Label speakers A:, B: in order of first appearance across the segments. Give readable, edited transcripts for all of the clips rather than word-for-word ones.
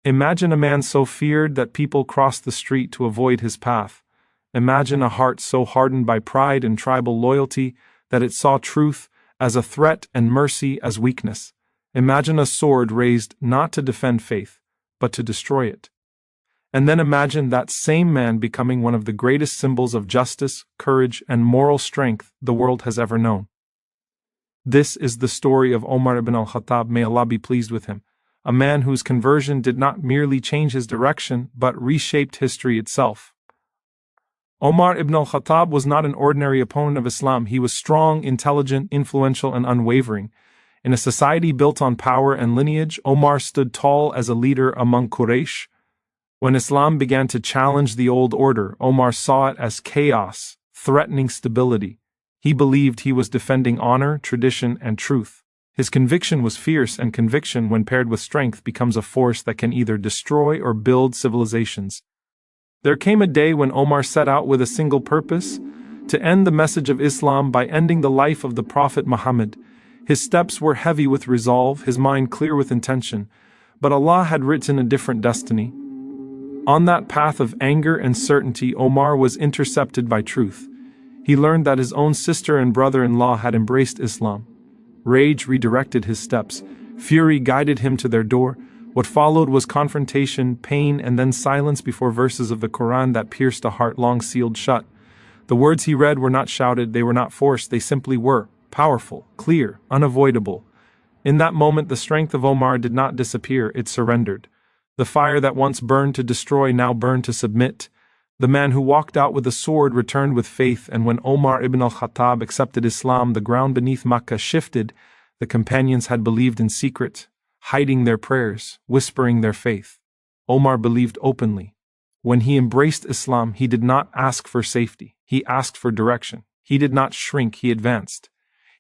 A: Imagine a man so feared that people crossed the street to avoid his path. Imagine a heart so hardened by pride and tribal loyalty that it saw truth as a threat and mercy as weakness. Imagine a sword raised not to defend faith, but to destroy it. And then imagine that same man becoming one of the greatest symbols of justice, courage, and moral strength the world has ever known. This is the story of Omar Ibn Al Khattab, may Allah be pleased with him, a man whose conversion did not merely change his direction but reshaped history itself. Omar Ibn Al Khattab was not an ordinary opponent of Islam. He was strong, intelligent, influential, and unwavering. In a society built on power and lineage, Omar stood tall as a leader among Quraysh. When Islam began to challenge the old order, Omar saw it as chaos, threatening stability. He believed he was defending honor, tradition, and truth. His conviction was fierce, and conviction, when paired with strength, becomes a force that can either destroy or build civilizations. There came a day when Omar set out with a single purpose: to end the message of Islam by ending the life of the Prophet Muhammad. His steps were heavy with resolve, his mind clear with intention, but Allah had written a different destiny. On that path of anger and certainty, Omar was intercepted by truth. He learned that his own sister and brother-in-law had embraced Islam. Rage redirected his steps. Fury guided him to their door. What followed was confrontation, pain, and then silence before verses of the Quran that pierced a heart long sealed shut. The words he read were not shouted, they were not forced, they simply were powerful, clear, unavoidable. In that moment, the strength of Omar did not disappear, it surrendered. The fire that once burned to destroy now burned to submit. The man who walked out with a sword returned with faith, and when Omar ibn al-Khattab accepted Islam, the ground beneath Makkah shifted. The companions had believed in secret, hiding their prayers, whispering their faith. Omar believed openly. When he embraced Islam, he did not ask for safety, he asked for direction. He did not shrink, he advanced.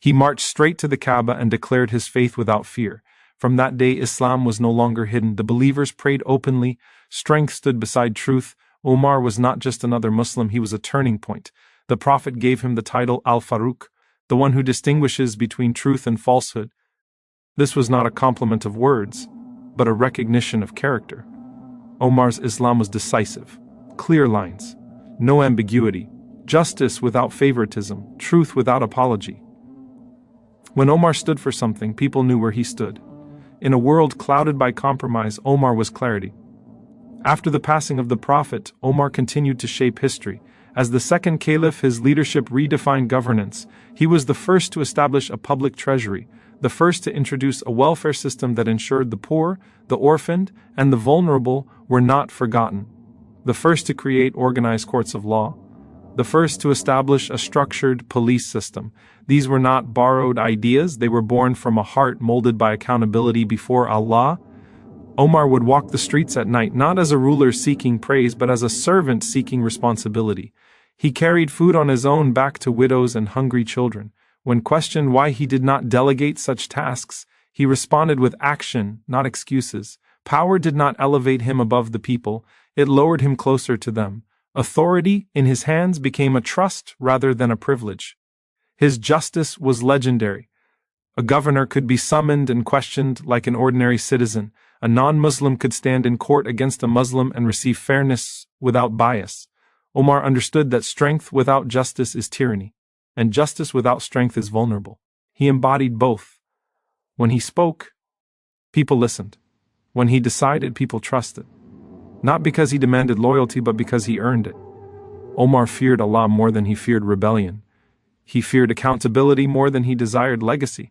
A: He marched straight to the Kaaba and declared his faith without fear. From that day, Islam was no longer hidden. The believers prayed openly. Strength stood beside truth. Omar was not just another Muslim, he was a turning point. The Prophet gave him the title Al-Faruq, the one who distinguishes between truth and falsehood. This was not a compliment of words, but a recognition of character. Omar's Islam was decisive. Clear lines. No ambiguity. Justice without favoritism. Truth without apology. When Omar stood for something, people knew where he stood. In a world clouded by compromise, Omar was clarity. After the passing of the Prophet, Omar continued to shape history. As the second caliph, his leadership redefined governance. He was the first to establish a public treasury, the first to introduce a welfare system that ensured the poor, the orphaned, and the vulnerable were not forgotten. The first to create organized courts of law. The first to establish a structured police system. These were not borrowed ideas, they were born from a heart molded by accountability before Allah. Omar would walk the streets at night not as a ruler seeking praise but as a servant seeking responsibility. He carried food on his own back to widows and hungry children. When questioned why he did not delegate such tasks, he responded with action, not excuses. Power did not elevate him above the people, it lowered him closer to them. Authority in his hands became a trust rather than a privilege. His justice was legendary. A governor could be summoned and questioned like an ordinary citizen. A non-Muslim could stand in court against a Muslim and receive fairness without bias. Omar understood that strength without justice is tyranny, and justice without strength is vulnerable. He embodied both. When he spoke, people listened. When he decided, people trusted. Not because he demanded loyalty, but because he earned it. Omar feared Allah more than he feared rebellion. He feared accountability more than he desired legacy.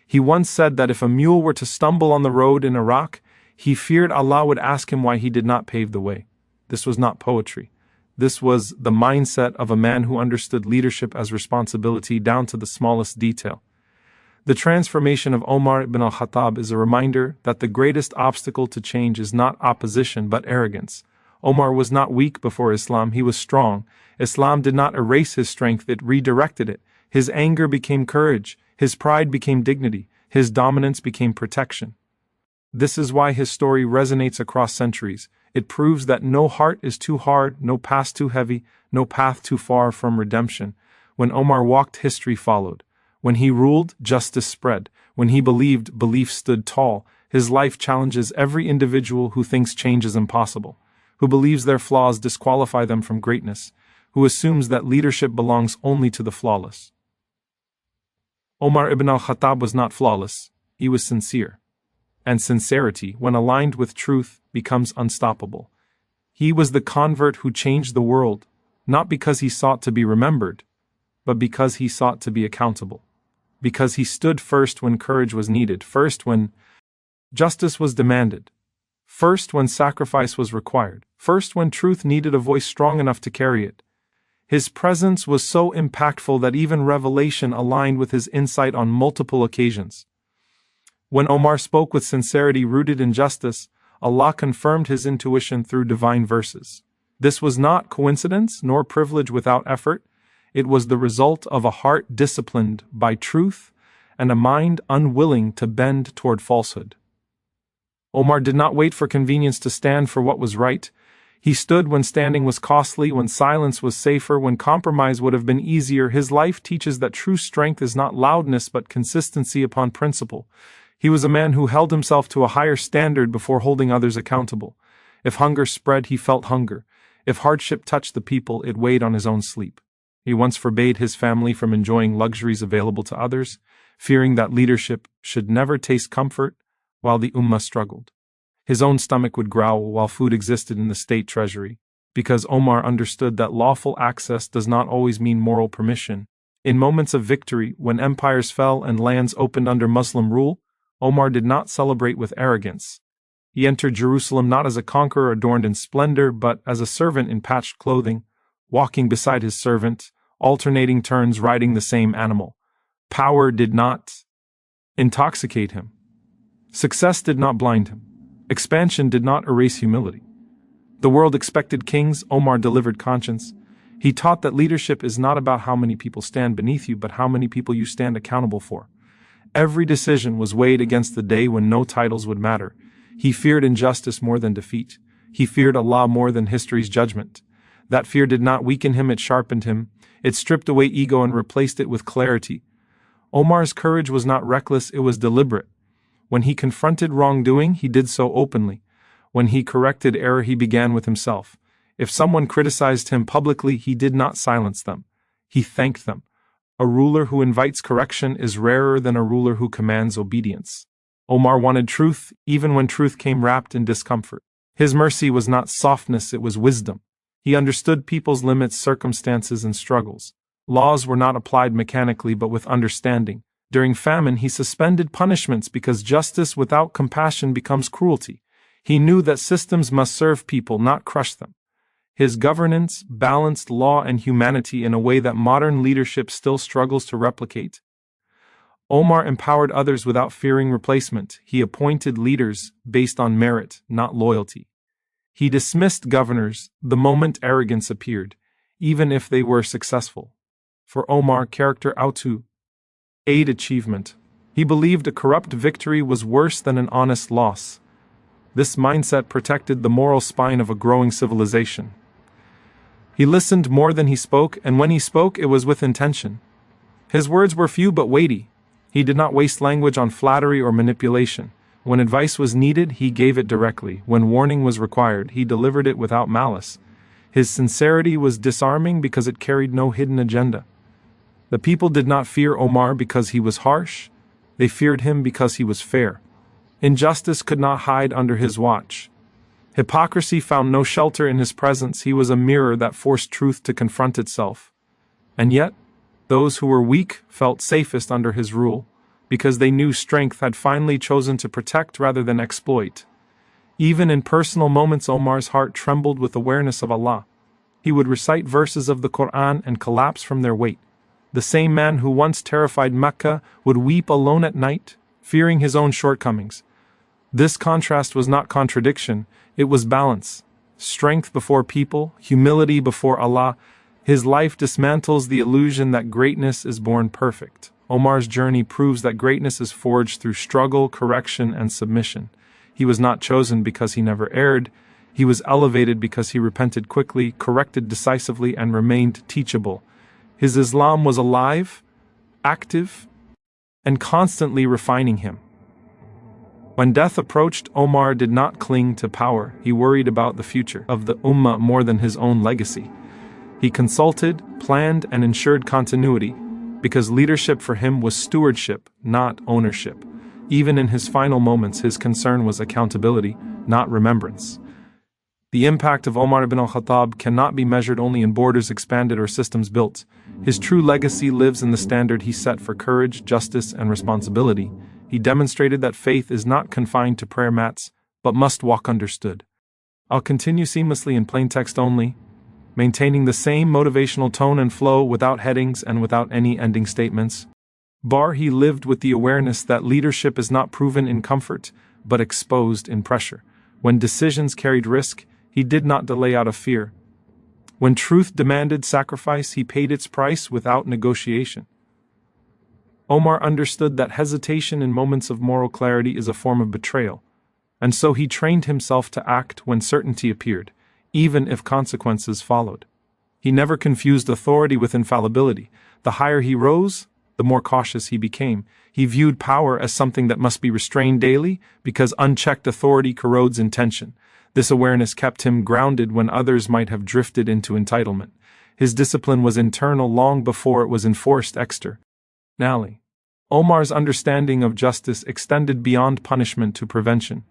A: He once said that if a mule were to stumble on the road in Iraq, he feared Allah would ask him why he did not pave the way. This was not poetry. This was the mindset of a man who understood leadership as responsibility down to the smallest detail. The transformation of Omar Ibn Al Khattab is a reminder that the greatest obstacle to change is not opposition but arrogance. Omar was not weak before Islam, he was strong. Islam did not erase his strength, it redirected it. His anger became courage, his pride became dignity, his dominance became protection. This is why his story resonates across centuries. It proves that no heart is too hard, no past too heavy, no path too far from redemption. When Omar walked, history followed. When he ruled, justice spread. When he believed, belief stood tall. his life challenges every individual who thinks change is impossible, who believes their flaws disqualify them from greatness, who assumes that leadership belongs only to the flawless. Omar Ibn Al Khattab was not flawless, he was sincere. And sincerity, when aligned with truth, becomes unstoppable. He was the convert who changed the world, not because he sought to be remembered, but because he sought to be accountable. Because he stood first when courage was needed, first when justice was demanded, first when sacrifice was required, first when truth needed a voice strong enough to carry it. His presence was so impactful that even revelation aligned with his insight on multiple occasions. When Omar spoke with sincerity rooted in justice, Allah confirmed his intuition through divine verses. This was not coincidence nor privilege without effort. It was the result of a heart disciplined by truth and a mind unwilling to bend toward falsehood. Omar did not wait for convenience to stand for what was right. He stood when standing was costly, when silence was safer, when compromise would have been easier. His life teaches that true strength is not loudness but consistency upon principle. He was a man who held himself to a higher standard before holding others accountable. If hunger spread, he felt hunger. If hardship touched the people, it weighed on his own sleep. He once forbade his family from enjoying luxuries available to others, fearing that leadership should never taste comfort while the ummah struggled. His own stomach would growl while food existed in the state treasury, because Omar understood that lawful access does not always mean moral permission. In moments of victory, when empires fell and lands opened under Muslim rule, Omar did not celebrate with arrogance. He entered Jerusalem not as a conqueror adorned in splendor, but as a servant in patched clothing, walking beside his servant, alternating turns riding the same animal. Power did not intoxicate him. Success did not blind him. Expansion did not erase humility. The world expected kings, Omar delivered conscience. He taught that leadership is not about how many people stand beneath you, but how many people you stand accountable for. Every decision was weighed against the day when no titles would matter. He feared injustice more than defeat. He feared Allah more than history's judgment. That fear did not weaken him, it sharpened him. It stripped away ego and replaced it with clarity. Omar's courage was not reckless, it was deliberate. When he confronted wrongdoing, he did so openly. When he corrected error, he began with himself. If someone criticized him publicly, he did not silence them. He thanked them. A ruler who invites correction is rarer than a ruler who commands obedience. Omar wanted truth, even when truth came wrapped in discomfort. His mercy was not softness, it was wisdom. He understood people's limits, circumstances, and struggles. Laws were not applied mechanically but with understanding. During famine, he suspended punishments because justice without compassion becomes cruelty. He knew that systems must serve people, not crush them. His governance balanced law and humanity in a way that modern leadership still struggles to replicate. Omar empowered others without fearing replacement. He appointed leaders based on merit, not loyalty. He dismissed governors the moment arrogance appeared, even if they were successful. For Omar, character outweighed achievement. He believed a corrupt victory was worse than an honest loss. This mindset protected the moral spine of a growing civilization. He listened more than he spoke, and when he spoke, it was with intention. His words were few but weighty. He did not waste language on flattery or manipulation. When advice was needed, he gave it directly. When warning was required, he delivered it without malice. His sincerity was disarming because it carried no hidden agenda. The people did not fear Omar because he was harsh. They feared him because he was fair. Injustice could not hide under his watch. Hypocrisy found no shelter in his presence. He was a mirror that forced truth to confront itself. And yet, those who were weak felt safest under his rule, because they knew strength had finally chosen to protect rather than exploit. Even in personal moments, Omar's heart trembled with awareness of Allah. He would recite verses of the Quran and collapse from their weight. The same man who once terrified Mecca would weep alone at night, fearing his own shortcomings. This contrast was not contradiction, it was balance. Strength before people, humility before Allah. His life dismantles the illusion that greatness is born perfect. Omar's journey proves that greatness is forged through struggle, correction, and submission. He was not chosen because he never erred. He was elevated because he repented quickly, corrected decisively, and remained teachable. His Islam was alive, active, and constantly refining him. When death approached, Omar did not cling to power. He worried about the future of the Ummah more than his own legacy. He consulted, planned, and ensured continuity, because leadership for him was stewardship, not ownership. Even in his final moments, his concern was accountability, not remembrance. The impact of Omar Ibn Al Khattab cannot be measured only in borders expanded or systems built. His true legacy lives in the standard he set for courage, justice, and responsibility. He demonstrated that faith is not confined to prayer mats, but must walk understood. I'll continue seamlessly in plain text only, maintaining the same motivational tone and flow without headings and without any ending statements. He lived with the awareness that leadership is not proven in comfort, but exposed in pressure. When decisions carried risk, he did not delay out of fear. When truth demanded sacrifice, he paid its price without negotiation. Omar understood that hesitation in moments of moral clarity is a form of betrayal, and so he trained himself to act when certainty appeared, even if consequences followed. He never confused authority with infallibility. The higher he rose, the more cautious he became. He viewed power as something that must be restrained daily, because unchecked authority corrodes intention. This awareness kept him grounded when others might have drifted into entitlement. His discipline was internal long before it was enforced externally. Omar's understanding of justice extended beyond punishment to prevention.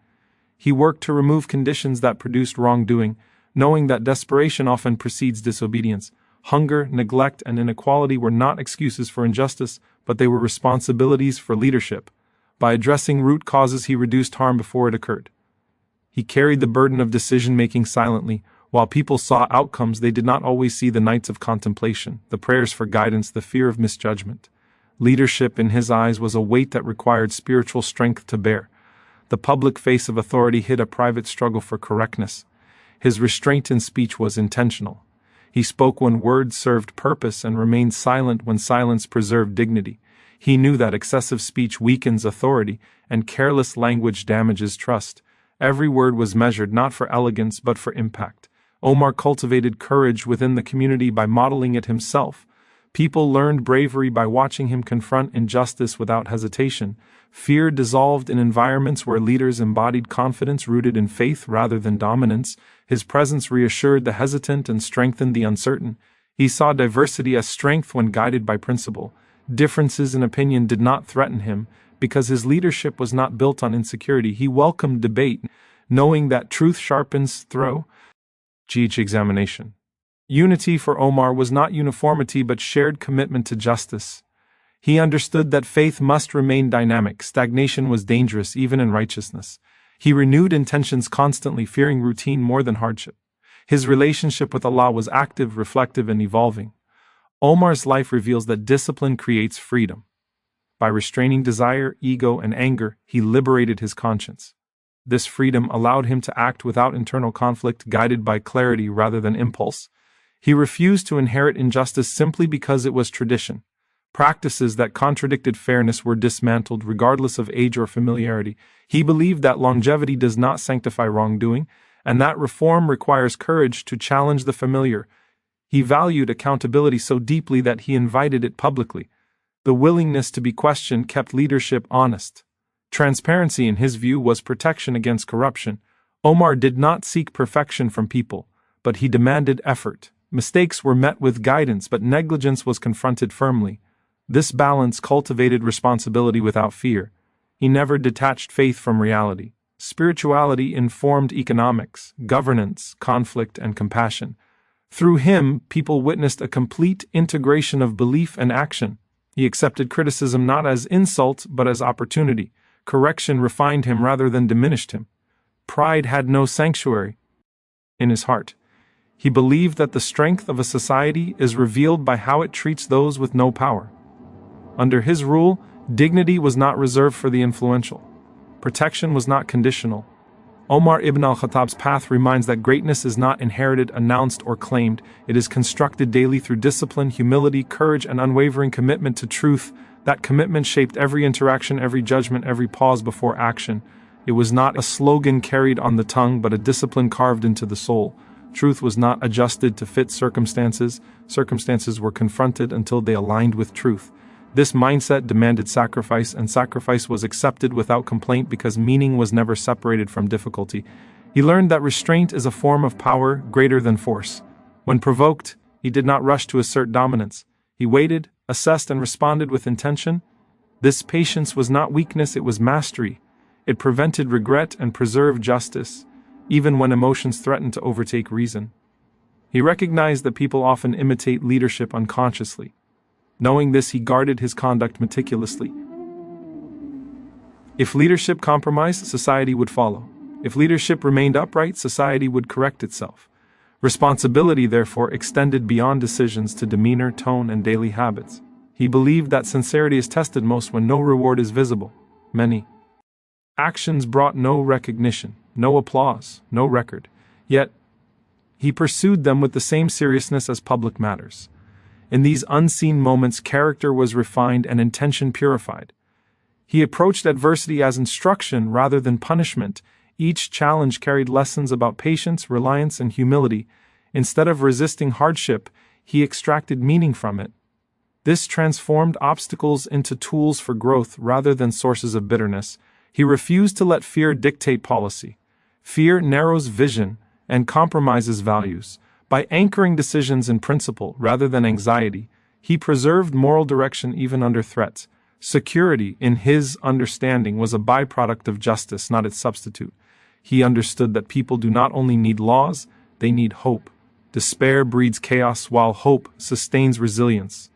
A: He worked to remove conditions that produced wrongdoing, knowing that desperation often precedes disobedience. Hunger, neglect, and inequality were not excuses for injustice, but they were responsibilities for leadership. By addressing root causes, he reduced harm before it occurred. He carried the burden of decision-making silently. While people saw outcomes, they did not always see the nights of contemplation, the prayers for guidance, the fear of misjudgment. Leadership, in his eyes, was a weight that required spiritual strength to bear. The public face of authority hid a private struggle for correctness. His restraint in speech was intentional. He spoke when words served purpose and remained silent when silence preserved dignity. He knew that excessive speech weakens authority, and careless language damages trust. Every word was measured not for elegance but for impact. Omar cultivated courage within the community by modeling it himself. People learned bravery by watching him confront injustice without hesitation. Fear dissolved in environments where leaders embodied confidence rooted in faith rather than dominance. His presence reassured the hesitant and strengthened the uncertain. He saw diversity as strength when guided by principle. Differences in opinion did not threaten him, because his leadership was not built on insecurity. He welcomed debate, knowing that truth sharpens through each examination. Unity for Omar was not uniformity but shared commitment to justice. He understood that faith must remain dynamic. Stagnation was dangerous even in righteousness. He renewed intentions constantly, fearing routine more than hardship. His relationship with Allah was active, reflective, and evolving. Omar's life reveals that discipline creates freedom. By restraining desire, ego, and anger, he liberated his conscience. This freedom allowed him to act without internal conflict, guided by clarity rather than impulse. He refused to inherit injustice simply because it was tradition. Practices that contradicted fairness were dismantled regardless of age or familiarity. He believed that longevity does not sanctify wrongdoing, and that reform requires courage to challenge the familiar. He valued accountability so deeply that he invited it publicly. The willingness to be questioned kept leadership honest. Transparency, in his view, was protection against corruption. Omar did not seek perfection from people, but he demanded effort. Mistakes were met with guidance, but negligence was confronted firmly. This balance cultivated responsibility without fear. He never detached faith from reality. Spirituality informed economics, governance, conflict, and compassion. Through him, people witnessed a complete integration of belief and action. He accepted criticism not as insult but as opportunity. Correction refined him rather than diminished him. Pride had no sanctuary in his heart. He believed that the strength of a society is revealed by how it treats those with no power. Under his rule, dignity was not reserved for the influential. Protection was not conditional. Omar Ibn Al Khattab's path reminds that greatness is not inherited, announced, or claimed. It is constructed daily through discipline, humility, courage, and unwavering commitment to truth. That commitment shaped every interaction, every judgment, every pause before action. It was not a slogan carried on the tongue, but a discipline carved into the soul. Truth was not adjusted to fit circumstances. Circumstances were confronted until they aligned with truth. This mindset demanded sacrifice, and sacrifice was accepted without complaint because meaning was never separated from difficulty. He learned that restraint is a form of power greater than force. When provoked, he did not rush to assert dominance. He waited, assessed, and responded with intention. This patience was not weakness, it was mastery. It prevented regret and preserved justice, even when emotions threatened to overtake reason. He recognized that people often imitate leadership unconsciously. Knowing this, he guarded his conduct meticulously. If leadership compromised, society would follow. If leadership remained upright, society would correct itself. Responsibility, therefore, extended beyond decisions to demeanor, tone, and daily habits. He believed that sincerity is tested most when no reward is visible. Many actions brought no recognition, no applause, no record. Yet, he pursued them with the same seriousness as public matters. In these unseen moments, character was refined and intention purified. He approached adversity as instruction rather than punishment. Each challenge carried lessons about patience, reliance, and humility. Instead of resisting hardship, he extracted meaning from it. This transformed obstacles into tools for growth rather than sources of bitterness. He refused to let fear dictate policy. Fear narrows vision and compromises values. By anchoring decisions in principle rather than anxiety, he preserved moral direction even under threats. Security, in his understanding, was a byproduct of justice, not its substitute. He understood that people do not only need laws, they need hope. Despair breeds chaos, while hope sustains resilience.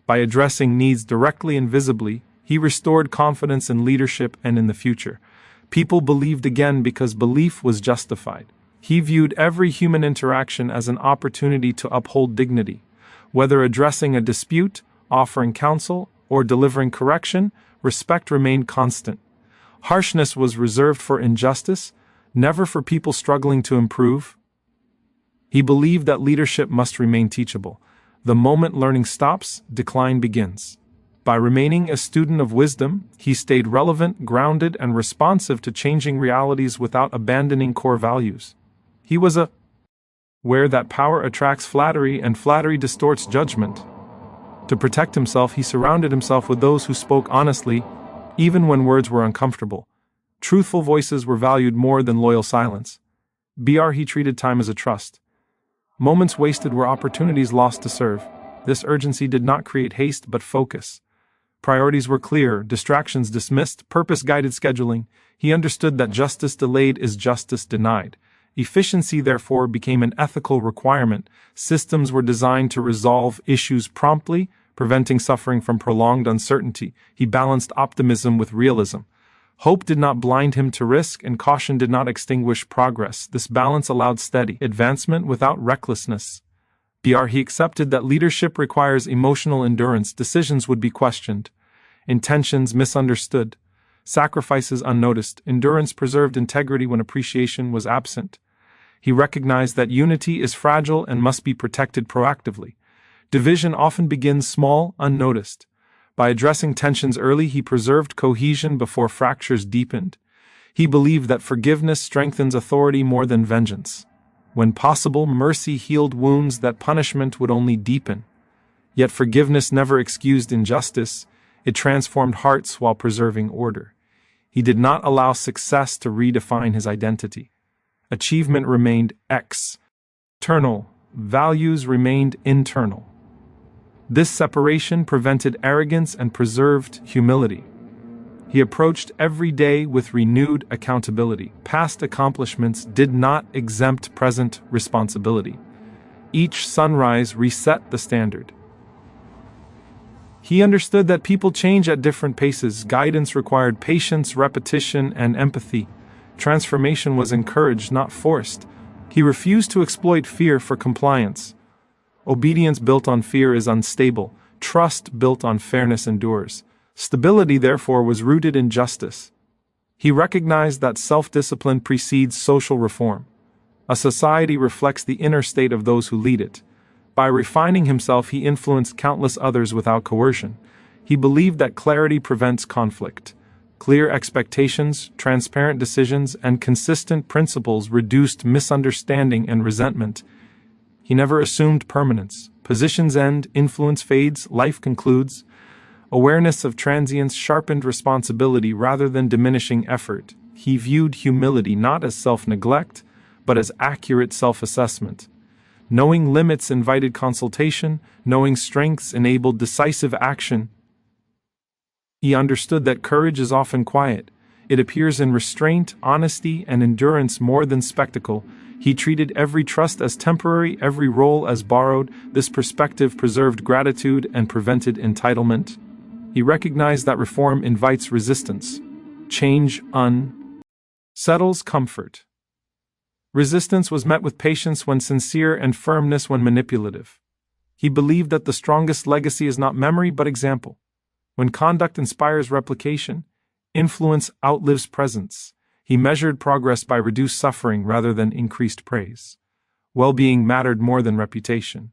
A: By addressing needs directly and visibly, he restored confidence in leadership and in the future. People believed again because belief was justified. He viewed every human interaction as an opportunity to uphold dignity. Whether addressing a dispute, offering counsel, or delivering correction, respect remained constant. Harshness was reserved for injustice, never for people struggling to improve. He believed that leadership must remain teachable. The moment learning stops, decline begins. By remaining a student of wisdom, he stayed relevant, grounded, and responsive to changing realities without abandoning core values. He was aware that power attracts flattery and flattery distorts judgment. To protect himself, he surrounded himself with those who spoke honestly, even when words were uncomfortable. Truthful voices were valued more than loyal silence. He treated time as a trust. Moments wasted were opportunities lost to serve. This urgency did not create haste but focus. Priorities were clear, distractions dismissed, purpose-guided scheduling. He understood that justice delayed is justice denied. Efficiency, therefore, became an ethical requirement. Systems were designed to resolve issues promptly, preventing suffering from prolonged uncertainty. He balanced optimism with realism. Hope did not blind him to risk, and caution did not extinguish progress. This balance allowed steady advancement without recklessness. He accepted that leadership requires emotional endurance. Decisions would be questioned, intentions misunderstood, sacrifices unnoticed. Endurance preserved integrity when appreciation was absent. He recognized that unity is fragile and must be protected proactively. Division often begins small, unnoticed. By addressing tensions early, he preserved cohesion before fractures deepened. He believed that forgiveness strengthens authority more than vengeance. When possible, mercy healed wounds that punishment would only deepen. Yet forgiveness never excused injustice. It transformed hearts while preserving order. He did not allow success to redefine his identity. Achievement remained external. Values remained internal. This separation prevented arrogance and preserved humility. He approached every day with renewed accountability. Past accomplishments did not exempt present responsibility. Each sunrise reset the standard. He understood that people change at different paces. Guidance required patience, repetition, and empathy. Transformation was encouraged, not forced. He refused to exploit fear for compliance. Obedience built on fear is unstable. Trust built on fairness endures. Stability, therefore, was rooted in justice. He recognized that self-discipline precedes social reform. A society reflects the inner state of those who lead it. By refining himself, he influenced countless others without coercion. He believed that clarity prevents conflict. Clear expectations, transparent decisions, and consistent principles reduced misunderstanding and resentment. He never assumed permanence. Positions end, influence fades, life concludes. Awareness of transience sharpened responsibility rather than diminishing effort. He viewed humility not as self-neglect, but as accurate self-assessment. Knowing limits invited consultation, knowing strengths enabled decisive action. He understood that courage is often quiet. It appears in restraint, honesty, and endurance more than spectacle. He treated every trust as temporary, every role as borrowed. This perspective preserved gratitude and prevented entitlement. He recognized that reform invites resistance. Change unsettles comfort. Resistance was met with patience when sincere and firmness when manipulative. He believed that the strongest legacy is not memory but example. When conduct inspires replication, influence outlives presence. He measured progress by reduced suffering rather than increased praise. Well-being mattered more than reputation.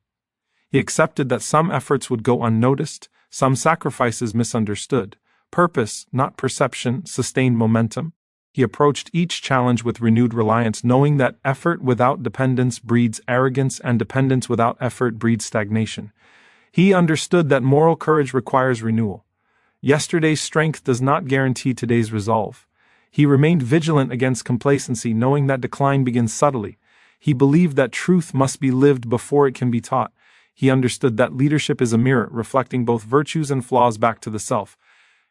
A: He accepted that some efforts would go unnoticed, some sacrifices misunderstood. Purpose, not perception, sustained momentum. He approached each challenge with renewed reliance, knowing that effort without dependence breeds arrogance and dependence without effort breeds stagnation. He understood that moral courage requires renewal. Yesterday's strength does not guarantee today's resolve. He remained vigilant against complacency, knowing that decline begins subtly. He believed that truth must be lived before it can be taught. He understood that leadership is a mirror, reflecting both virtues and flaws back to the self.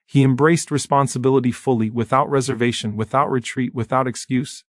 A: He embraced responsibility fully, without reservation, without retreat, without excuse.